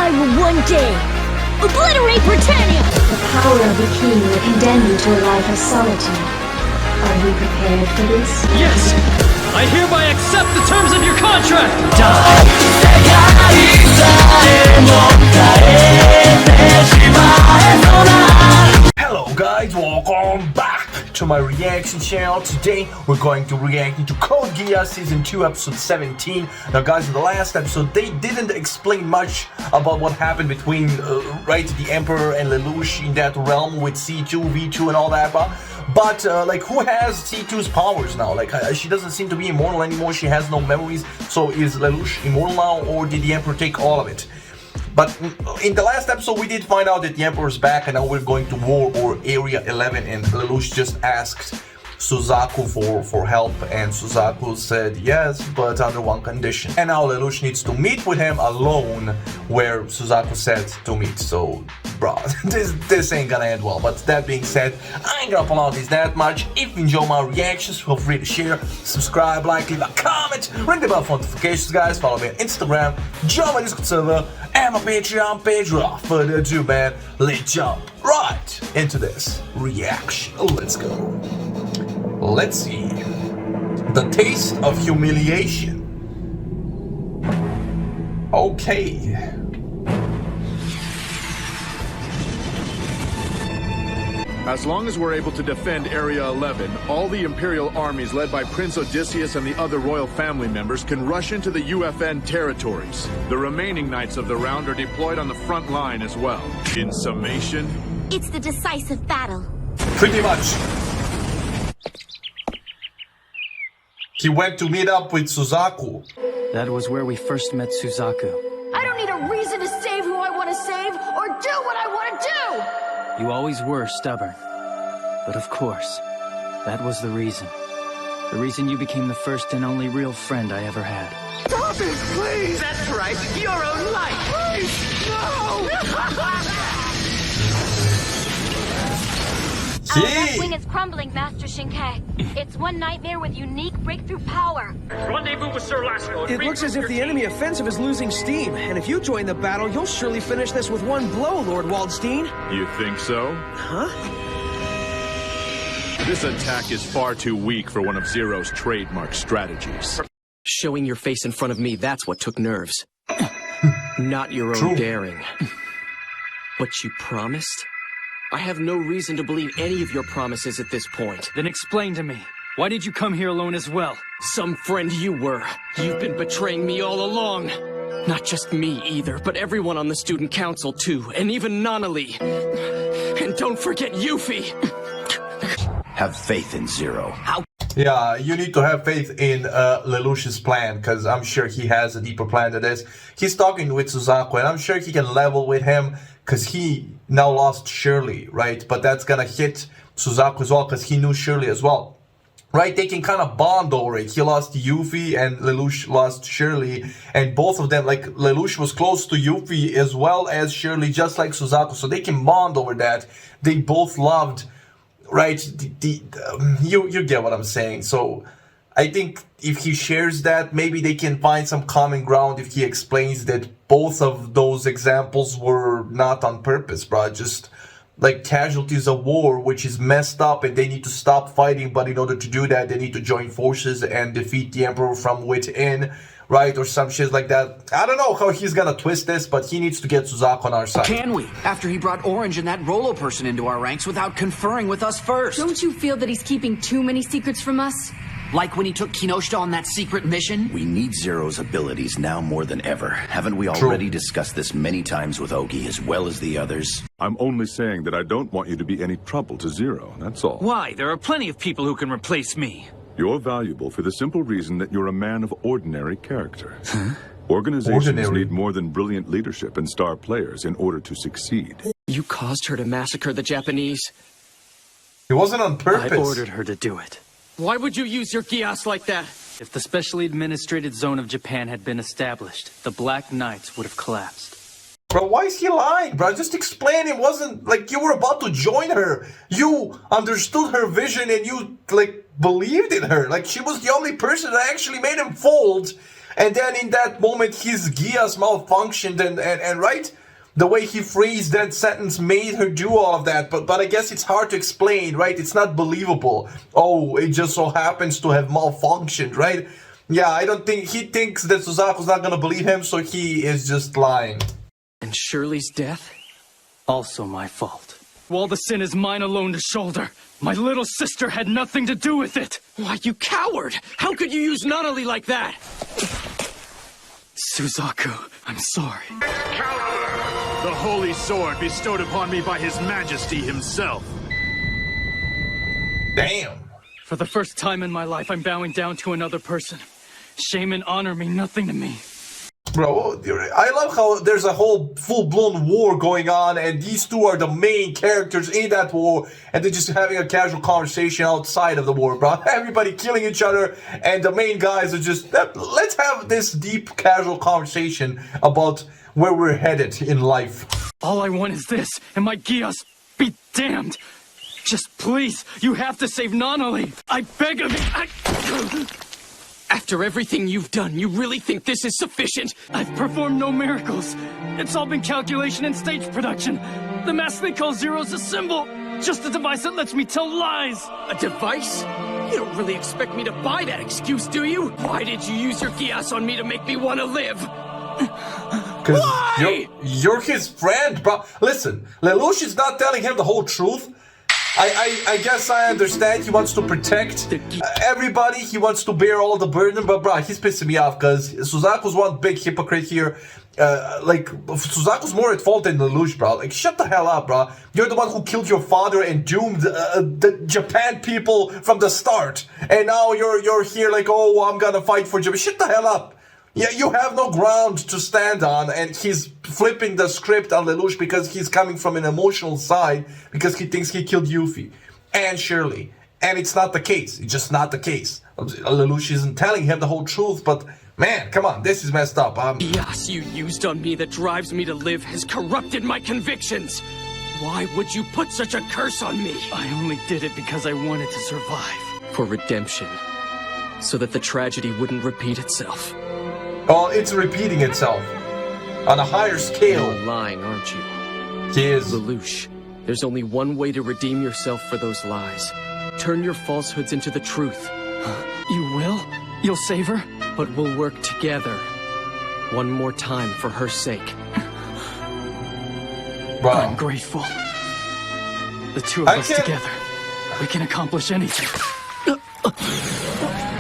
I will one day obliterate Britannia! The power of the key will condemn you to a life of solitude. Are you prepared for this? Yes! I hereby accept the terms of your contract! Die! Hello guys, welcome back to my reaction channel. Today we're going to react to Code Geass Season 2 Episode 17. Now guys, in the last episode they didn't explain much about what happened between the Emperor and LELOUCH in that realm with C2, V2 and all that, but like, who has C2's powers now? Like, she doesn't seem to be immortal anymore, she has no memories, so is LELOUCH immortal now, or did the Emperor take all of it? But in the last episode we did find out that the Emperor's back and now we're going to War or Area 11, and LELOUCH just asked SUZAKU for help, and SUZAKU said yes, but under one condition. And now LELOUCH needs to meet with him alone where SUZAKU said to meet. So bro, this ain't gonna end well. But that being said, I ain't gonna promote this that much. If you enjoy my reactions, feel free to share, subscribe, like, leave a comment, ring the bell for notifications, guys. Follow me on Instagram, join my Discord server, and my Patreon page. Without further ado, man, let's jump right into this reaction. Let's go. Let's see. The taste of humiliation. Okay. As long as we're able to defend Area 11, all the Imperial armies led by Prince Odysseus and the other royal family members can rush into the UFN territories. The remaining knights of the round are deployed on the front line as well. In summation, It's the decisive battle. Pretty much. He went to meet up with SUZAKU. That was where we first met Suzaku. I don't need a reason to save who I want to save or do what I want to do! You always were stubborn. But of course, that was the reason. The reason you became the first and only real friend I ever had. stop it, please! That's right, your own life! Please, no! Our left wing is crumbling, Master Shinkai. It's one nightmare with unique breakthrough power. Rendezvous with Sir Lasco. It looks as if the enemy offensive is losing steam, and if you join the battle, you'll surely finish this with one blow, Lord Waldstein. You think so? Huh? This attack is far too weak for one of Zero's trademark strategies. Showing your face in front of me, that's what took nerves. Not your own daring. But you promised? I have no reason to believe any of your promises at this point. Then explain to me, why did you come here alone as well? Some friend you were. You've been betraying me all along. Not just me either, but everyone on the student council too, and even Nonali. And don't forget Yuffie. Have faith in Zero. Yeah, you need to have faith in LELOUCH's plan, because I'm sure he has a deeper plan than this. He's talking with SUZAKU, and I'm sure he can level with him, because he now lost Shirley, right? But that's gonna hit SUZAKU as well, because he knew Shirley as well. Right, they can kind of bond over it. He lost Yuffie and LELOUCH lost Shirley, and both of them, like, LELOUCH was close to Yuffie as well as Shirley, just like SUZAKU, so they can bond over that. They both loved, right, you get what I'm saying. So I think if he shares that, maybe they can find some common ground if he explains that both of those examples were not on purpose, bro. Just like casualties of war, which is messed up, and they need to stop fighting, but in order to do that they need to join forces and defeat the Emperor from within, right? Or some shit like that. I don't know how he's gonna twist this, but he needs to get SUZAKU on our side. Can we? After he brought Orange and that Rolo person into our ranks without conferring with us first. Don't you feel that he's keeping too many secrets from us? Like when he took Kinoshita on that secret mission? We need Zero's abilities now more than ever. Haven't we already discussed this many times with Ogi as well as the others? I'm only saying that I don't want you to be any trouble to Zero, that's all. Why? There are plenty of people who can replace me. You're valuable for the simple reason that you're a man of ordinary character. Organizations need more than brilliant leadership and star players in order to succeed. You caused her to massacre the Japanese. It wasn't on purpose. I ordered her to do it. Why would you use your GEASS like that? If the specially administrated zone of Japan had been established, the Black Knights would have collapsed. Bro, why is he lying, bro? Just explain. It wasn't like you were about to join her. You understood her vision and you, like, believed in her. Like, she was the only person that actually made him fold. And then in that moment, his GEASS malfunctioned, and right? The way he phrased that sentence made her do all of that, but I guess it's hard to explain, right? It's not believable. Oh, it just so happens to have malfunctioned, right? Yeah, I don't think he thinks that Suzaku's not gonna believe him, so he is just lying. And Shirley's death? Also my fault. All the sin is mine alone to shoulder. My little sister had nothing to do with it. Why, you coward! How could you use Nunnally like that? Suzaku, I'm sorry. The holy sword bestowed upon me by His Majesty himself. Damn. For the first time in my life, I'm bowing down to another person. Shame and honor mean nothing to me. Bro, I love how there's a whole full-blown war going on, and these two are the main characters in that war, and they're just having a casual conversation outside of the war, bro. Everybody killing each other, and the main guys are just, let's have this deep, casual conversation about where we're headed in life. All I want is this, and my GEASS be damned. Just please, you have to save Nunnally. I beg of you. After everything you've done, you really think this is sufficient? I've performed no miracles. It's all been calculation and stage production. The mask they call Zero's a symbol. Just a device that lets me tell lies. A device? You don't really expect me to buy that excuse, do you? Why did you use your GEASS on me to make me want to live? Because you're his friend, bro. Listen, LELOUCH is not telling him the whole truth. I guess I understand he wants to protect everybody, he wants to bear all the burden, but bro, he's pissing me off because Suzaku's one big hypocrite here. Like, Suzaku's more at fault than LELOUCH, bro. Like, shut the hell up, bro. You're the one who killed your father and doomed the Japan people from the start. And now you're here like, oh, I'm gonna fight for Japan. Shut the hell up. Yeah, you have no ground to stand on, and he's flipping the script on LELOUCH because he's coming from an emotional side because he thinks he killed Yuffie and Shirley. And it's not the case. It's just not the case. LELOUCH isn't telling him the whole truth, but man, come on, this is messed up. GEASS you used on me that drives me to live has corrupted my convictions. Why would you put such a curse on me? I only did it because I wanted to survive. For redemption. So that the tragedy wouldn't repeat itself. Oh, it's repeating itself. On a higher scale. You're lying, aren't you? He is. LELOUCH, there's only one way to redeem yourself for those lies. Turn your falsehoods into the truth. You will? You'll save her? But we'll work together. One more time for her sake. Bro. I'm grateful. The two of us together. We can accomplish anything.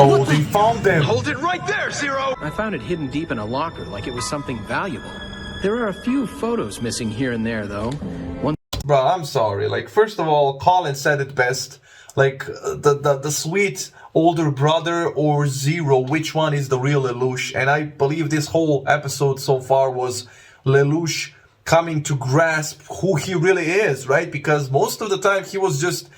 Oh, they found them. Hold it right there, Zero! I found it hidden deep in a locker like it was something valuable. There are a few photos missing here and there, though. Bro, I'm sorry. Like, first of all, Colin said it best. Like, the sweet older brother or Zero, which one is the real LELOUCH? And I believe this whole episode so far was LELOUCH coming to grasp who he really is, right? Because most of the time he was just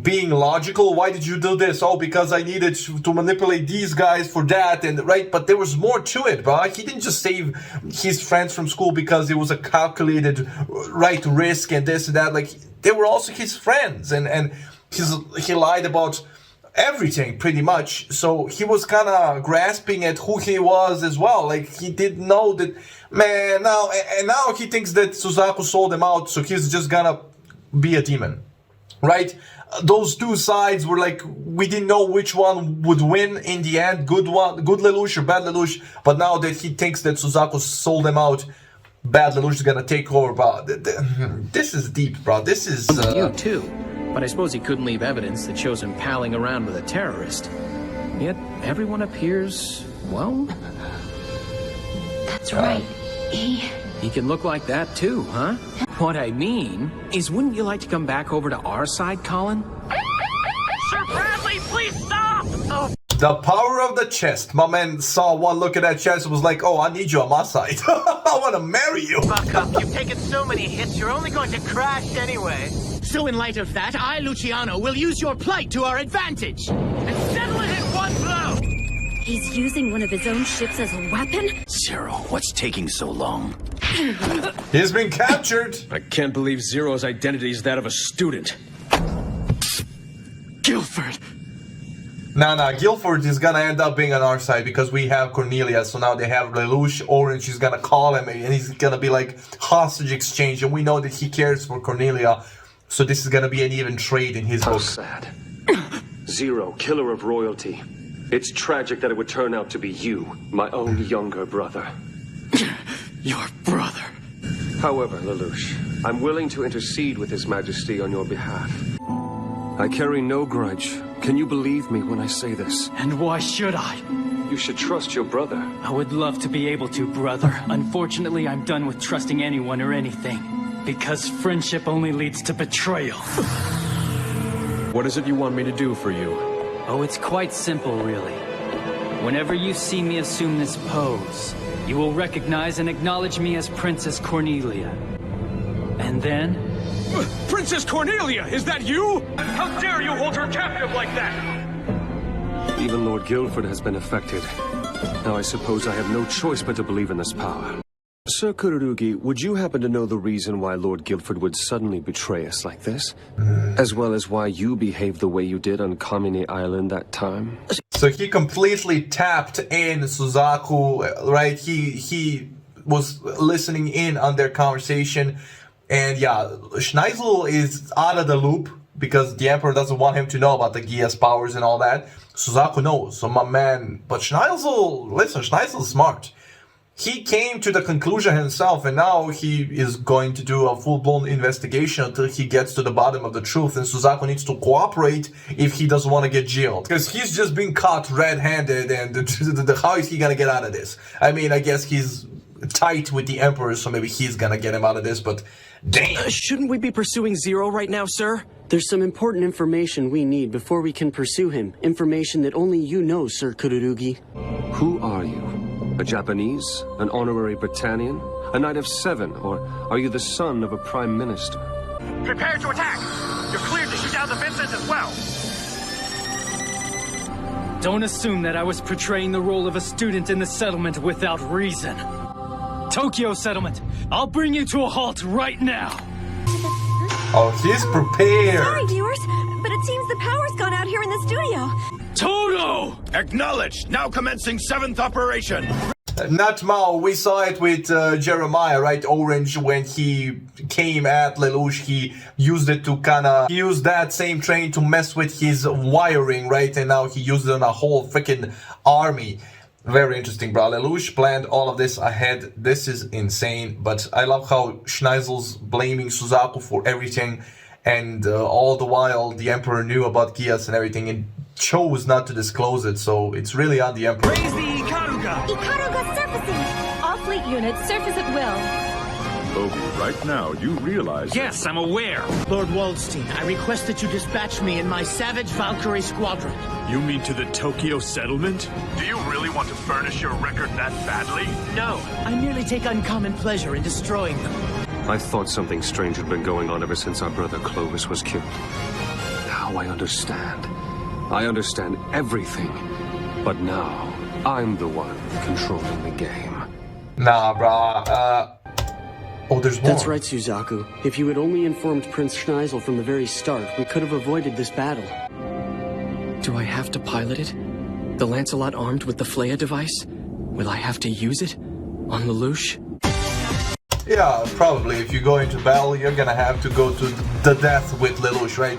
being logical. Why did you do this? Oh, because I needed to manipulate these guys for that, and right? But there was more to it, bro. He didn't just save his friends from school because it was a calculated right risk and this and that. Like, they were also his friends, and he lied about everything pretty much. So he was kind of grasping at who he was as well. Like, he didn't know that, man. Now he thinks that Suzaku sold him out, so he's just gonna be a demon, right? Those two sides were like, we didn't know which one would win in the end, good LELOUCH or bad LELOUCH, but now that he thinks that Suzaku sold them out, bad LELOUCH is gonna take over, bro. This is deep, bro. This is... You too, but I suppose he couldn't leave evidence that shows him palling around with a terrorist. Yet everyone appears, well... That's right. He can look like that too, huh? What I mean is, wouldn't you like to come back over to our side, Colin? Sir Bradley, please stop! Oh. The power of the chest. My man saw one look at that chest and was like, oh, I need you on my side. I want to marry you. Buck up, you've taken so many hits, you're only going to crash anyway. So in light of that, I, Luciano, will use your plight to our advantage. And settle it in one blow! He's using one of his own ships as a weapon? Zero, what's taking so long? He's been captured. I can't believe Zero's identity is that of a student. Guilford. Nah, Guilford is gonna end up being on our side because we have Cornelia, so now they have Lelouch. Orange is gonna call him and he's gonna be like hostage exchange, and we know that he cares for Cornelia, so this is gonna be an even trade in his book. Sad. Zero, killer of royalty. It's tragic that it would turn out to be you, my own younger brother. Your brother. However, Lelouch, I'm willing to intercede with His Majesty on your behalf. I carry no grudge. Can you believe me when I say this? And why should I? You should trust your brother. I would love to be able to, brother. Unfortunately, I'm done with trusting anyone or anything. Because friendship only leads to betrayal. What is it you want me to do for you? Oh, it's quite simple, really. Whenever you see me assume this pose, you will recognize and acknowledge me as Princess Cornelia. And then... Princess Cornelia, is that you? How dare you hold her captive like that? Even Lord Guilford has been affected. Now I suppose I have no choice but to believe in this power. Sir Kururugi, would you happen to know the reason why Lord Guilford would suddenly betray us like this? As well as why you behaved the way you did on Kamine Island that time? So he completely tapped in Suzaku, right? He was listening in on their conversation. And yeah, Schneisel is out of the loop because the Emperor doesn't want him to know about the GEASS powers and all that. Suzaku knows, so my man... But Schneisel, listen, Schneisel is smart. He came to the conclusion himself, and now he is going to do a full-blown investigation until he gets to the bottom of the truth, and Suzaku needs to cooperate if he doesn't want to get jailed. Because he's just being caught red-handed, and how is he gonna get out of this? I mean, I guess he's tight with the Emperor, so maybe he's gonna get him out of this, but damn. Shouldn't we be pursuing Zero right now, sir? There's some important information we need before we can pursue him. Information that only you know, Sir Kururugi. Who are you? A Japanese? An honorary Britannian? A Knight of Seven? Or are you the son of a Prime Minister? Prepare to attack! You're cleared to shoot down the Vincent as well! Don't assume that I was portraying the role of a student in the settlement without reason. Tokyo settlement, I'll bring you to a halt right now. Oh, he's prepared. Sorry, viewers, but it seems the power's gone out here in the studio. Toto! Acknowledged! Now commencing 7th operation! Not Mao, we saw it with Jeremiah, right? Orange, when he came at Lelouch, he used it to use that same train to mess with his wiring, right? And now he used it on a whole freaking army. Very interesting, bro. Lelouch planned all of this ahead. This is insane, but I love how Schneisel's blaming Suzaku for everything, and all the while the Emperor knew about GEASS and everything and chose not to disclose it, so it's really on the Emperor. Raise the Ikaruga! Ikaruga surfacing! All fleet units surface at will. Obi, right now, you realize... Yes, I'm aware. Lord Waldstein, I request that you dispatch me in my Savage Valkyrie squadron. You mean to the Tokyo settlement? Do you really want to furnish your record that badly? No, I merely take uncommon pleasure in destroying them. I thought something strange had been going on ever since our brother Clovis was killed. Now I understand. I understand everything. But now, I'm the one controlling the game. Nah, brah. Oh, there's more. That's right, Suzaku. If you had only informed Prince Schneisel from the very start, we could have avoided this battle. Do I have to pilot it? The Lancelot armed with the Flea device? Will I have to use it? On Lelouch? Yeah, probably. If you go into battle, you're gonna have to go to the death with Lelouch, right?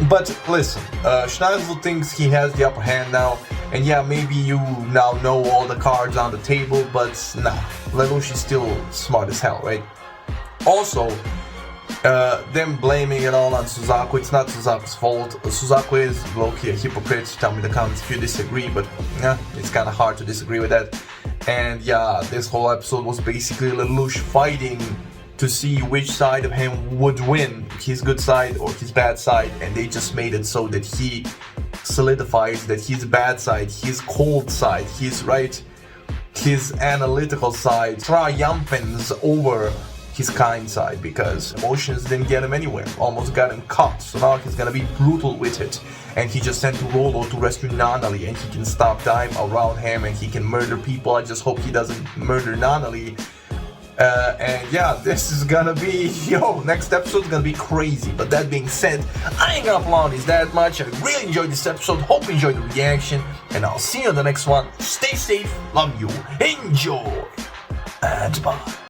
But listen, Schneisel thinks he has the upper hand now, and yeah, maybe you now know all the cards on the table, but nah, Lelouch is still smart as hell, right? Also, them blaming it all on Suzaku, it's not Suzaku's fault. Suzaku is low-key a hypocrite. Tell me in the comments if you disagree, but yeah, it's kind of hard to disagree with that. And yeah, this whole episode was basically Lelouch fighting to see which side of him would win, his good side or his bad side, and they just made it so that he solidifies that his bad side, his cold side, his analytical side triumphs over his kind side, because emotions didn't get him anywhere, almost got him caught, so now he's gonna be brutal with it. And he just sent Rolo to rescue Nanali, and he can stop time around him and he can murder people. I just hope he doesn't murder Nanali. And yeah, this is gonna be, next episode's gonna be crazy. But that being said, I ain't gonna applaud this that much. I really enjoyed this episode, hope you enjoyed the reaction, and I'll see you on the next one. Stay safe, love you, enjoy, and bye.